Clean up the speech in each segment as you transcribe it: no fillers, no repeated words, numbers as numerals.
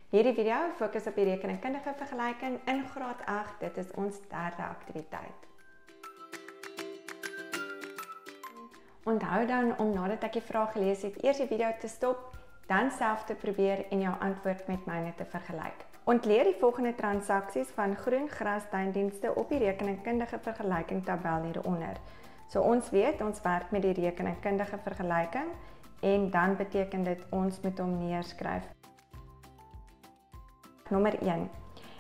Hierdie video fokus op die rekenkundige vergelyking in graad 8. Dit is ons derde aktiwiteit. Onthou dan om nadat ek die vraag gelees het, eers die video te stop, dan self te probeer en jou antwoord met myne te vergelyk. Ontleer die volgende transaksies van groen grastuindienste op die rekenkundige vergelyking tabel hieronder. So ons weet, ons werk met die rekenkundige vergelyking en dan beteken dit ons moet hom neerskryf. Nommer 1.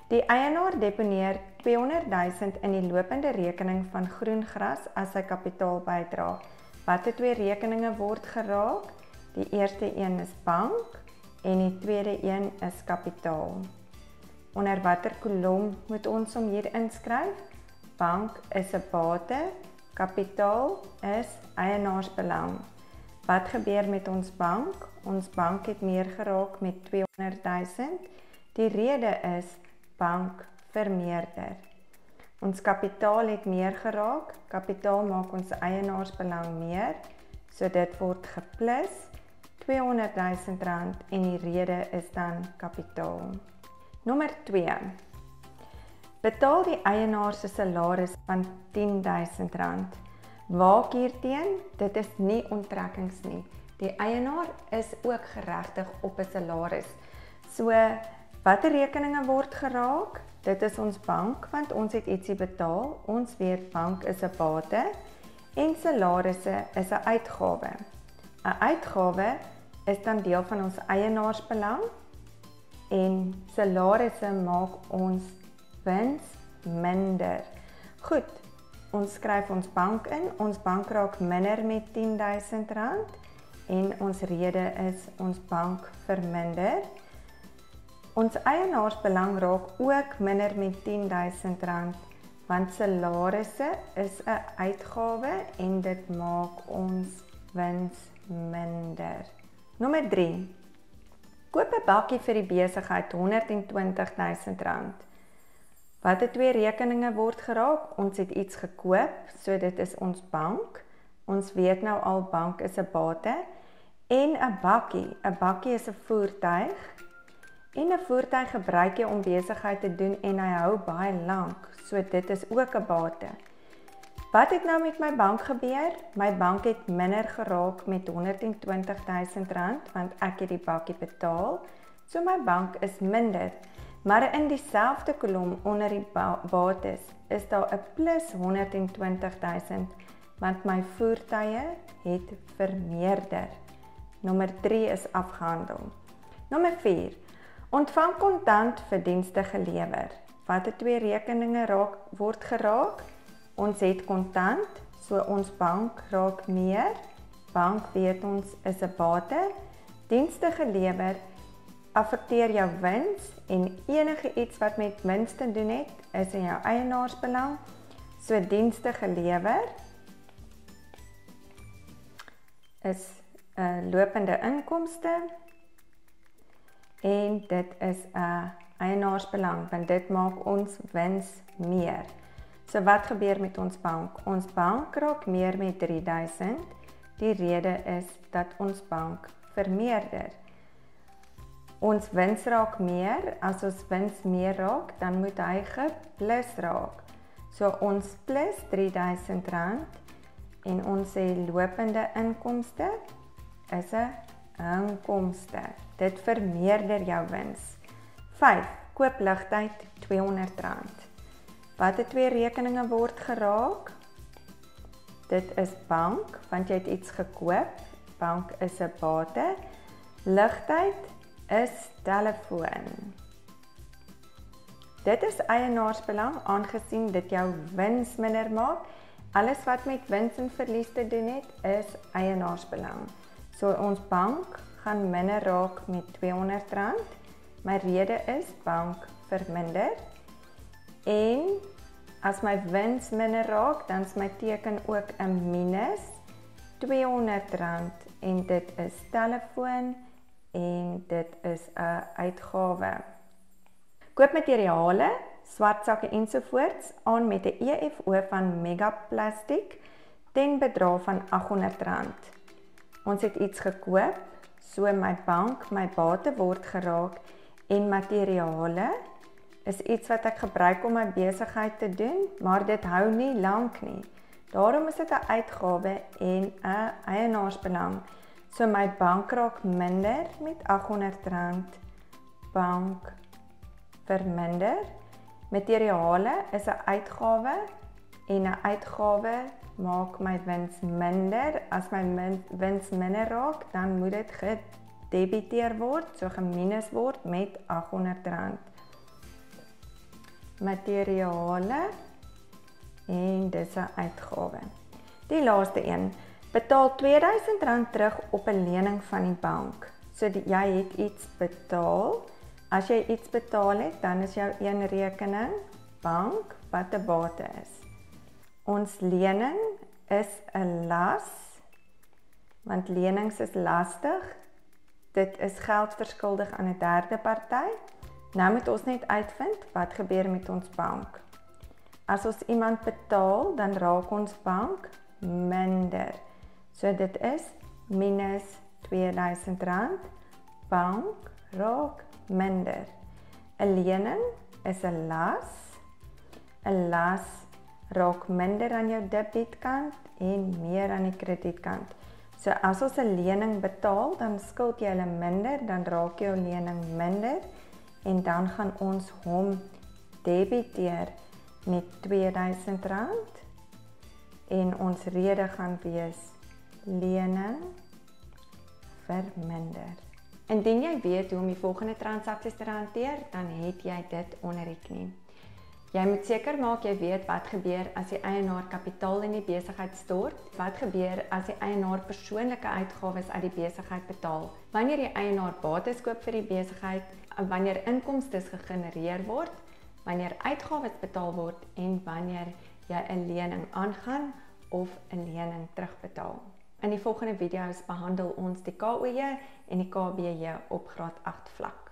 Die eienaar deponeer 200.000 in die lopende rekening van Groengras as sy kapitaalbydra. Watter twee rekeninge word geraak? Die eerste een is bank en die tweede een is kapitaal. Onder watter kolom moet ons hom hier inskryf? Bank is 'n bate, kapitaal is eienaarsbelang. Wat gebeur met ons bank? Ons bank het meer geraak met 200.000. Die rede is bank vermeerder. Ons kapitaal het meer geraak. Kapitaal maak ons eienaarsbelang meer. So dit word geplus R200.000 en die rede is dan kapitaal. Nommer 2. Betaal die eienaar se salaris van R10.000. Waak hierteen, dit is nie onttrekkings nie. Die eienaar is ook geregtig op 'n salaris. So, watter rekeninge word geraak? Dit is ons bank, want ons het ietsie betaal. Ons weet bank is 'n bate en salarisse is 'n uitgawe. 'n Uitgawe is dan deel van ons eienaarsbelang en salarisse maak ons wins minder. Goed, ons skryf ons bank in. Ons bank raak minder met R10.000 en ons rede is ons bank verminder. Ons eienaarsbelang raak ook minder met R10.000 want salarisse is 'n uitgawe en dit maak ons wins minder. Nommer 3. Koop 'n bakkie vir die besigheid R120.000. Watter twee rekeninge word geraak? Ons het iets gekoop, so dit is ons bank. Ons weet nou al bank is 'n bate en 'n bakkie. 'n Bakkie is 'n voertuig. En 'n voertuig gebruik jy om besigheid te doen en hy hou baie lank, so dit is ook 'n bate. Wat het nou met my bank gebeur? My bank het minder geraak met R120.000 want ek het die bakkie betaal, so my bank is minder. Maar in dieselfde kolom onder die bates is daar 'n plus R120.000 want my voertuie het vermeerder. Nommer 3 is afgehandel. Nommer 4. Ontvang kontant vir dienste gelewer. Watter twee rekeninge word geraak? Ons het kontant, so ons bank raak meer. Bank weet ons is 'n bate. Dienste gelewer affekteer jou wins en enige iets wat met wins te doen het, is in jou eienaarsbelang. So dienste gelewer is 'n lopende inkomste. En dit is 'n eienaarsbelang, want dit maak ons wins meer. So wat gebeur met ons bank? Ons bank raak meer met R3.000. Die rede is dat ons bank vermeerder. Ons wins raak meer. As ons wins meer raak, dan moet hy geplus raak. So ons plus R3.000 en ons sê lopende inkomste is 'n inkomste. Dit vermeerder jou wins. 5. Koop ligtyd R200. Watter twee rekeninge word geraak? Dit is bank, want jy het iets gekoop. Bank is 'n bate. Ligtyd is telefoon. Dit is eienaarsbelang aangesien dit jou wins minder maak. Alles wat met wins en verlies te doen het, is eienaarsbelang. So ons bank gaan minder raak met R200. My rede is bank verminder. En as my wins minder raak, dan is my teken ook 'n minus R200 en dit is telefoon en dit is 'n uitgawe. Koop materiale, swart sakke ensovoorts aan met 'n EFO van Megaplastic ten bedrag van R800. Ons het iets gekoop, so my bank, my bate word geraak En materiale is iets wat ek gebruik om my besigheid te doen, maar dit hou nie lank nie. Daarom is dit 'n uitgawe en 'n eienaarsbelang. So my bank raak minder met R800. Bank verminder. Materiale is 'n uitgawe en 'n uitgawe maak my wins minder. As my wins minder raak, dan moet dit gedebiteer word, so geminus word met R800. Materiale en dis 'n uitgawe. Die laaste een, betaal R2000 terug op 'n lening van die bank. So jy het iets betaal. As jy iets betaal het, dan is jou een rekening bank wat 'n bate is. Ons lening is 'n las, want lenings is lastig. Dit is geld verskuldig aan 'n derde party. Nou moet ons net uitvind wat gebeur met ons bank. As ons iemand betaal, dan raak ons bank minder. So dit is minus R2000. Bank raak minder. 'n lening is 'n las. 'n las raak minder aan jou debietkant en meer aan die kredietkant. So as ons 'n lening betaal, dan skuld jy hulle minder, dan raak jou lening minder en dan gaan ons hom debiteer met R2000 en ons rede gaan wees lening verminder. Indien jy weet hoe om die volgende transaksies te hanteer, dan het jy dit onder die knie. Jy moet seker maak jy weet wat gebeur as die eienaar kapitaal in die besigheid stort, wat gebeur as die eienaar persoonlike uitgawes uit die besigheid betaal, wanneer die eienaar bates koop vir die besigheid, wanneer inkomstes gegenereer word, wanneer uitgawes betaal word en wanneer jy 'n lening aangaan of 'n lening terugbetaal. In die volgende video's behandel ons die KOJ en die KBJ op graad 8 vlak.